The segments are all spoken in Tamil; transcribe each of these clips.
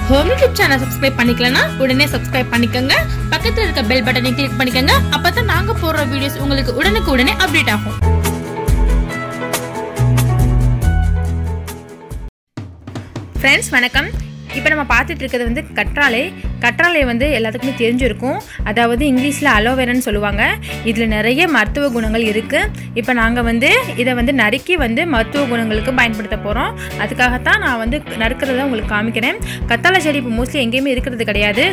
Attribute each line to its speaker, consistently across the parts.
Speaker 1: ஹோம் யூடியூப் சேனல் சப்ஸ்கிரைப் பண்ணிக்கலனா உடனே சப்ஸ்கிரைப் பண்ணிக்கங்க. பக்கத்துல இருக்க பெல் பட்டனை கிளிக் பண்ணிக்கங்க. அப்பதான் நாங்க போடுற வீடியோஸ் உங்களுக்கு உடனுக்குடனே அப்டேட் ஆகும். ஃப்ரெண்ட்ஸ் வணக்கம். இப்போ நம்ம பார்த்துட்டு இருக்கிறது வந்து கற்றாழை. கற்றாழை வந்து எல்லாத்துக்குமே தெரிஞ்சிருக்கும். அதாவது இங்கிலீஷில் அலோவேரான்னு சொல்லுவாங்க. இதில் நிறைய மருத்துவ குணங்கள் இருக்குது. இப்போ நாங்கள் வந்து இதை வந்து நறுக்கி வந்து மருத்துவ குணங்களுக்கு பயன்படுத்த போகிறோம். அதுக்காகத்தான் நான் வந்து நறுக்கிறத உங்களுக்கு காமிக்கிறேன். கற்றாழை செடி இப்போ மோஸ்ட்லி எங்கேயுமே இருக்கிறது கிடையாது.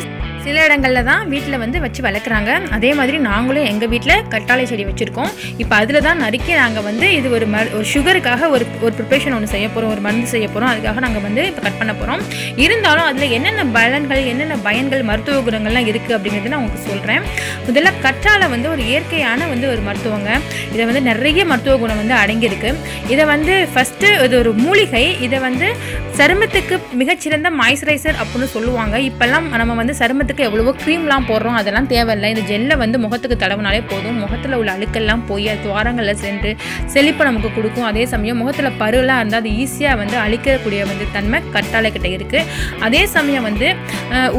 Speaker 1: சில இடங்களில் தான் வீட்டில் வந்து வச்சு வளர்க்குறாங்க. அதே மாதிரி நாங்களும் எங்கள் வீட்டில் கற்றாழை செடி வச்சுருக்கோம். இப்போ அதில் தான் நறுக்கி நாங்கள் வந்து இது ஒரு சுகருக்காக ஒரு ப்ரிப்ரேஷன் ஒன்று செய்ய போகிறோம், ஒரு மருந்து செய்ய போகிறோம். அதுக்காக நாங்கள் வந்து இப்போ கட் பண்ண போகிறோம். இருந்தாலும் அதில் என்னென்ன பலன்கள், என்னென்ன பயன்கள், மருத்துவ குணங்கள்லாம் இருக்குது அப்படிங்கிறது நான் உங்களுக்கு சொல்கிறேன். முதல்ல கற்றாழை வந்து ஒரு இயற்கையான வந்து ஒரு மருத்துவங்க. இதை வந்து நிறைய மருத்துவ குணம் வந்து அடங்கியிருக்கு. இதை வந்து ஃபஸ்ட்டு இது ஒரு மூலிகை. இதை வந்து சருமத்துக்கு மிகச்சிறந்த மாய்ஸ்சரைசர் அப்படின்னு சொல்லுவாங்க. இப்போல்லாம் நம்ம வந்து சருமத்துக்கு எவ்வளவோ க்ரீம்லாம் போடுறோம், அதெல்லாம் தேவையில்லை. இந்த ஜெல்லை வந்து முகத்துக்கு தடவினாலே போதும். முகத்தில் உள்ள அழுக்கெல்லாம் போய் துவாரங்களில் சென்று செழிப்பை நமக்கு கொடுக்கும். அதே சமயம் முகத்தில் பருலாம் இருந்தால் அது ஈஸியாக வந்து அழிக்கக்கூடிய வந்து தன்மை கற்றாழை கிட்ட இருக்குது. அதே சமயம் வந்து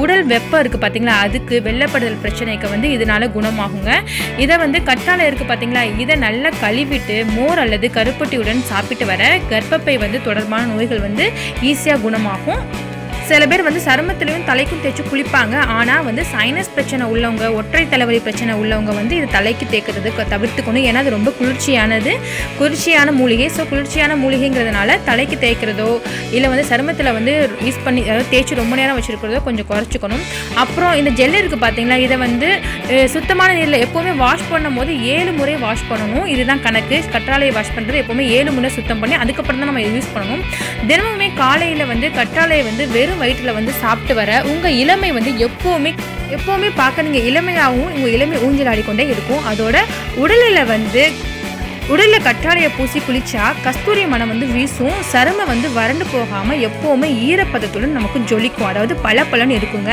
Speaker 1: உடல் வெப்பம் இருக்குது பார்த்தீங்களா, அதுக்கு வெள்ளப்படுதல் பிரச்சனைக்கு வந்து இதனால் குணமாகுங்க. இதை வந்து கற்றாழை இருக்குது பார்த்தீங்களா, இதை நல்லா கழுவிட்டு மோர் அல்லது கருப்பட்டியுடன் சாப்பிட்டு வர கர்ப்பப்பை வந்து தொடர்பான நோய்கள் வந்து ஈஸியாக குணமாகும். சில பேர் வந்து சருமத்திலையும் தலைக்கும் தேய்ச்சி குளிப்பாங்க. ஆனால் வந்து சைனஸ் பிரச்சனை உள்ளவங்க, ஒற்றை தலைவலி பிரச்சனை உள்ளவங்க வந்து இது தலைக்கு தேய்க்கிறது தவிர்த்துக்கணும். ஏன்னா அது ரொம்ப குளிர்ச்சியான மூலிகை. ஸோ குளிர்ச்சியான மூலிகைங்கிறதுனால தலைக்கு தேய்க்கிறதோ இல்லை வந்து சருமத்தில் வந்து யூஸ் பண்ணி அதாவது தேய்ச்சி ரொம்ப நேரம் வச்சுருக்கிறதோ கொஞ்சம் குறைச்சிக்கணும். அப்புறம் இந்த ஜெல் இருக்குது பார்த்தீங்களா, இதை வந்து சுத்தமான நீரில் எப்போவுமே வாஷ் பண்ணும் போது 7 முறை வாஷ் பண்ணணும். இதுதான் கணக்கு. கற்றாழையை வாஷ் பண்ணுறது எப்போவுமே 7 முறை சுத்தம் பண்ணி அதுக்கப்புறம் தான் நம்ம யூஸ் பண்ணணும். தினமுமே காலையில் வந்து கற்றாழையை வந்து வெறும் வயிற்றில் வந்து சாப்பிட்டு வர உங்கள் இளமை வந்து எப்போவுமே பார்க்க நீங்கள் இளமையாகவும் உங்கள் இளமை ஊஞ்சலாடிக்கொண்டே இருக்கும். அதோட உடலில் கற்றாழையை பூசி குளிச்சா கஸ்தூரி மனம் வந்து வீசும். சருமம் வந்து வறண்டு போகாமல் எப்போவுமே ஈரப்பதத்துடன் நமக்கு ஜொலிக்கும். அதாவது பலன்னு இருக்குங்க.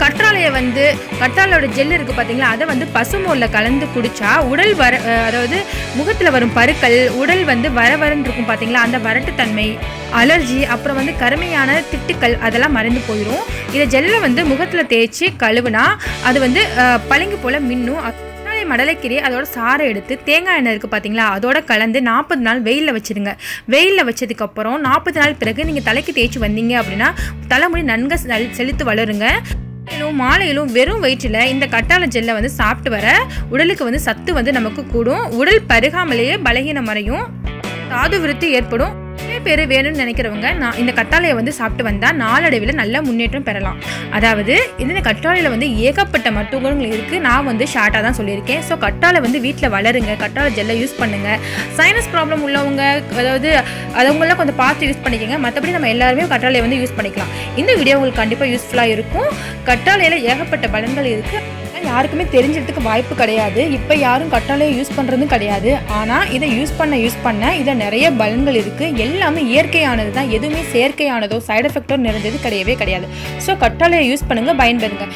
Speaker 1: கற்றாழையோட ஜெல் இருக்குது பார்த்தீங்களா, அதை வந்து பசுமோரில் கலந்து குடித்தா உடல் அதாவது முகத்தில் வரும் பருக்கள், உடல் வந்து வரன்னு இருக்கும் பார்த்தீங்களா, அந்த வரட்டுத்தன்மை, அலர்ஜி, அப்புறம் வந்து கருமையான திட்டுக்கள் அதெல்லாம் மறைந்து போயிடும். இதை ஜெல்லை வந்து முகத்தில் தேய்ச்சி கழுவுனா அது வந்து பளிங்கு போல் மின்னும். மடலைக்கீரை அதோட சாறை எடுத்து தேங்காய் எண்ணெய் இருக்குது பார்த்தீங்களா, அதோட கலந்து 40 நாள் வெயிலில் வச்சுருங்க. வெயிலில் வச்சதுக்கப்புறம் 40 நாள் பிறகு நீங்கள் தலைக்கு தேய்ச்சி வந்தீங்க அப்படின்னா தலைமுடி நன்கு செழித்து வளருங்க. மாலையிலும் வெறும் வயிற்றில் இந்த கற்றாழை ஜெல்லை வந்து சாப்பிட்டு வர உடலுக்கு வந்து சத்து வந்து நமக்கு கூடும். உடல் பருகாமலேயே பலகீனம் மறையும், தாது விருத்தி ஏற்படும். பேர் வேணும்னு நினைக்கிறவங்க இந்த கற்றாழையை வந்து சாப்பிட்டு வந்தால் நாளடைவில் நல்ல முன்னேற்றம் பெறலாம். அதாவது இந்த கற்றாழையில் வந்து ஏகப்பட்ட மருத்துவ குணங்கள் இருக்குது. நான் வந்து ஷார்ட்டாக தான் சொல்லியிருக்கேன். ஸோ கற்றாழை வந்து வீட்டில் வளருங்க, கற்றாழை ஜெல்லை யூஸ் பண்ணுங்கள். சைனஸ் ப்ராப்ளம் உள்ளவங்க அதாவது அதவங்களாம் கொஞ்சம் பார்த்து யூஸ் பண்ணிக்கோங்க. மற்றபடி நம்ம எல்லாருமே கற்றாழையை வந்து யூஸ் பண்ணிக்கலாம். இந்த வீடியோ உங்களுக்கு கண்டிப்பாக யூஸ்ஃபுல்லாக இருக்கும். கற்றாழையில் ஏகப்பட்ட பலன்கள் இருக்குது. யாருக்குமே தெரிஞ்சதுக்கு வாய்ப்பு கிடையாது. இப்போ யாரும் கற்றாழையை யூஸ் பண்ணுறதும் கிடையாது. ஆனால் இதை யூஸ் பண்ண இதில் நிறைய பலன்கள் இருக்குது. எல்லாமே இயற்கையானது தான். எதுவுமே செயற்கையானதோ சைடு எஃபெக்டோ நிறைஞ்சது கிடையவே கிடையாது. ஸோ கற்றாழையை யூஸ் பண்ணுங்கள், பயன்பெறுங்க.